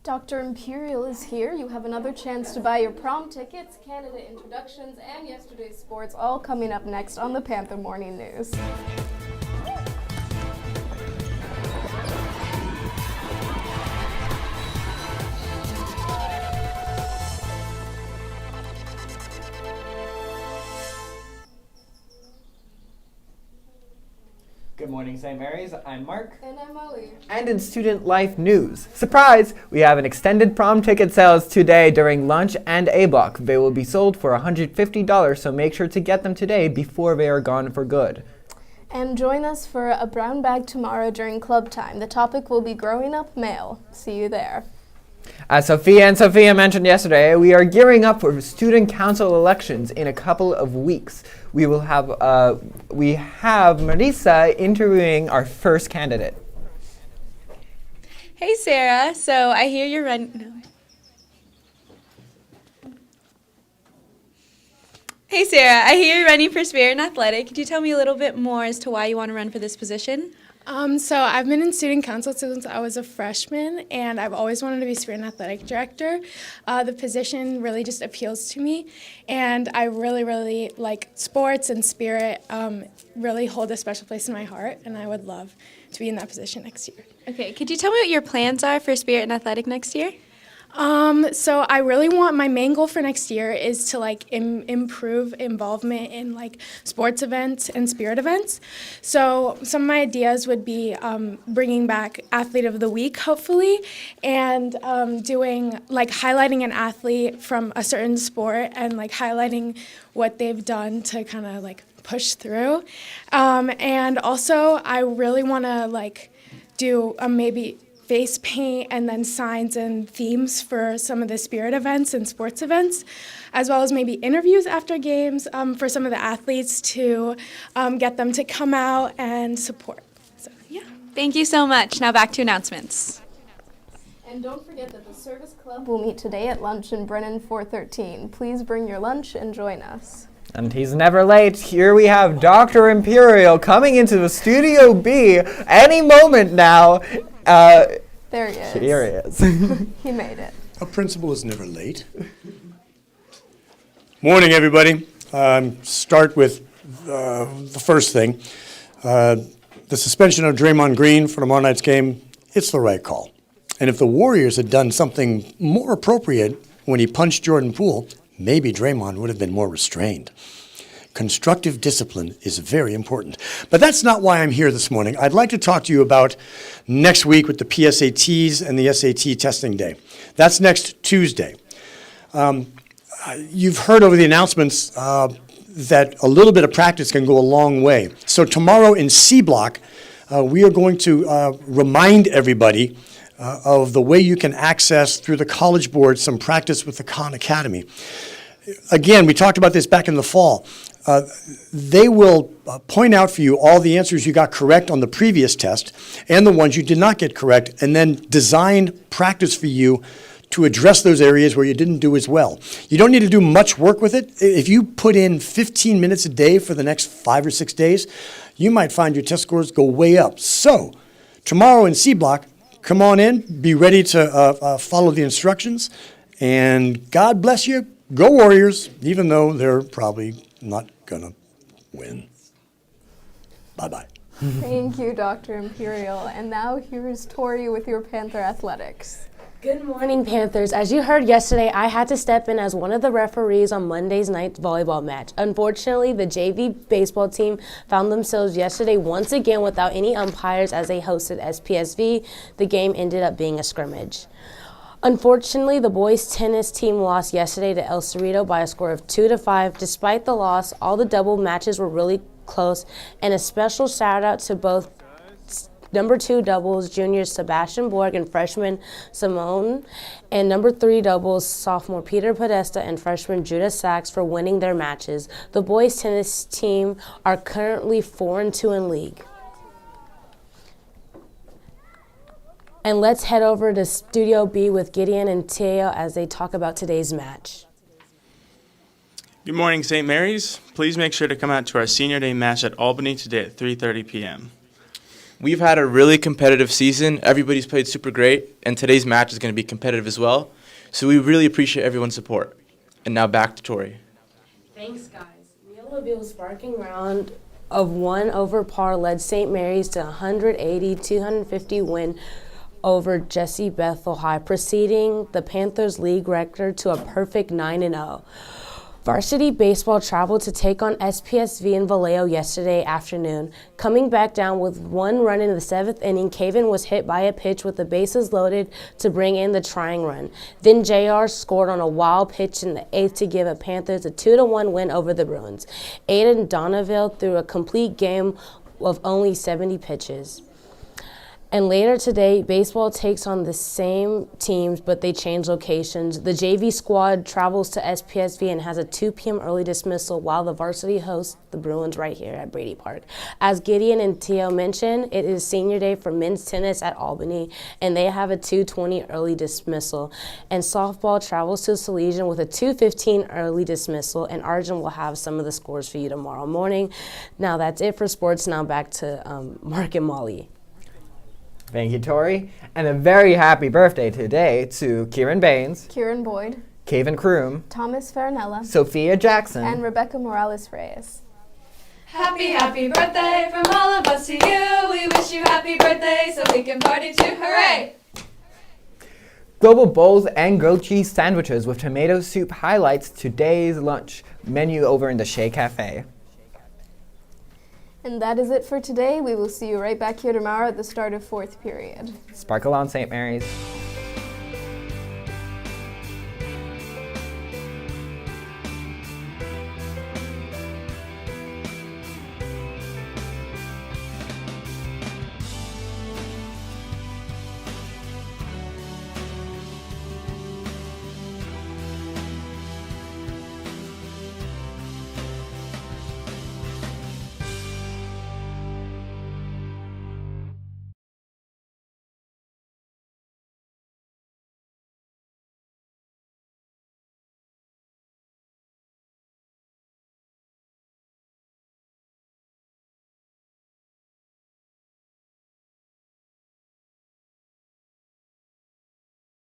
Dr. Imperial is here. You have another chance to buy your prom tickets, candidate introductions, and yesterday's sports all coming up next on the Panther Morning News. Good morning, St. Mary's. I'm Mark. And I'm Molly. And in student life news, surprise! We have an extended prom ticket sales today during lunch and A block. They will be sold for $150, so make sure to get them today before they are gone for good. And join us for a brown bag tomorrow during club time. The topic will be growing up male. See you there. As Sophia mentioned yesterday, we are gearing up for student council elections in a couple of weeks. We have Marisa interviewing our first candidate. Hey Sarah, so I hear you're running. Hey Sarah, I hear you're running for Spirit and Athletic. Could you tell me a little bit more as to why you want to run for this position? So I've been in student council since I was a freshman, and I've always wanted to be Spirit and Athletic Director. The position really just appeals to me, and I really like sports, and Spirit really hold a special place in my heart, and I would love to be in that position next year. Okay, could you tell me what your plans are for Spirit and Athletic next year? So I really want, my main goal for next year is to improve involvement in sports events and spirit events. So some of my ideas would be bringing back Athlete of the Week, hopefully, and doing highlighting an athlete from a certain sport and highlighting what they've done to kind of push through. And also I really want to do maybe face paint and then signs and themes for some of the spirit events and sports events, as well as maybe interviews after games for some of the athletes to get them to come out and support. So, yeah. Thank you so much. Now back to announcements. And don't forget that the Service Club will meet today at lunch in Brennan 413. Please bring your lunch and join us. And he's never late. Here we have Dr. Imperial coming into the Studio B any moment now. There he is. Here he is. He made it. A principal is never late. Morning, everybody. Start with the first thing. The suspension of Draymond Green for tomorrow night's game, it's the right call. And if the Warriors had done something more appropriate when he punched Jordan Poole, maybe Draymond would have been more restrained. Constructive discipline is very important. But that's not why I'm here this morning. I'd like to talk to you about next week with the PSATs and the SAT testing day. That's next Tuesday. You've heard over the announcements that a little bit of practice can go a long way. So tomorrow in C Block, we are going to remind everybody of the way you can access through the College Board some practice with the Khan Academy. Again, we talked about this back in the fall. They will point out for you all the answers you got correct on the previous test and the ones you did not get correct, and then design practice for you to address those areas where you didn't do as well. You don't need to do much work with it. If you put in 15 minutes a day for the next 5 or 6 days, you might find your test scores go way up. So tomorrow in C Block, come on in, be ready to follow the instructions, and God bless you. Go Warriors, even though they're probably not gonna win. Bye-bye. Thank you, Dr. Imperial. And now here's Tori with your Panther Athletics. Good morning, Panthers. As you heard yesterday, I had to step in as one of the referees on Monday's night volleyball match. Unfortunately, the JV baseball team found themselves yesterday once again without any umpires as they hosted SPSV. The game ended up being a scrimmage. Unfortunately, the boys tennis team lost yesterday to El Cerrito by a score of 2-5. Despite the loss, all the double matches were really close, and a special shout out to both number 2 doubles juniors Sebastian Borg and freshman Simone, and number 3 doubles sophomore Peter Podesta and freshman Judah Sachs for winning their matches. The boys tennis team are currently 4-2 in league. And let's head over to Studio B with Gideon and Teo as they talk about today's match. Good morning, St. Mary's. Please make sure to come out to our Senior Day match at Albany today at 3:30 p.m. We've had a really competitive season. Everybody's played super great, and today's match is going to be competitive as well. So we really appreciate everyone's support. And now back to Tori. Thanks, guys. Neil Labil's sparking round of 1 over par led St. Mary's to 180-250 win over Jesse Bethel High, preceding the Panthers' league record to a perfect 9-0. Varsity baseball traveled to take on SPSV in Vallejo yesterday afternoon. Coming back down with 1 run in the 7th inning, Caven was hit by a pitch with the bases loaded to bring in the tying run. Then JR scored on a wild pitch in the 8th to give the Panthers a 2-1 win over the Bruins. Aiden Donneville threw a complete game of only 70 pitches. And later today, baseball takes on the same teams, but they change locations. The JV squad travels to SPSV and has a 2 p.m. early dismissal, while the varsity hosts the Bruins right here at Brady Park. As Gideon and Tio mentioned, it is senior day for men's tennis at Albany, and they have a 2:20 early dismissal. And softball travels to Salesian with a 2:15 early dismissal, and Arjun will have some of the scores for you tomorrow morning. Now that's it for sports. Now back to Mark and Molly. Thank you, Tori. And a very happy birthday today to Kieran Baines, Kieran Boyd, Caven Kroom, Thomas Farinella, Sophia Jackson, and Rebecca Morales Reyes. Happy, happy birthday from all of us to you. We wish you happy birthday so we can party too. Hooray! Global bowls and grilled cheese sandwiches with tomato soup highlights today's lunch menu over in the Shea Cafe. And that is it for today. We will see you right back here tomorrow at the start of 4th period. Sparkle on, St. Mary's.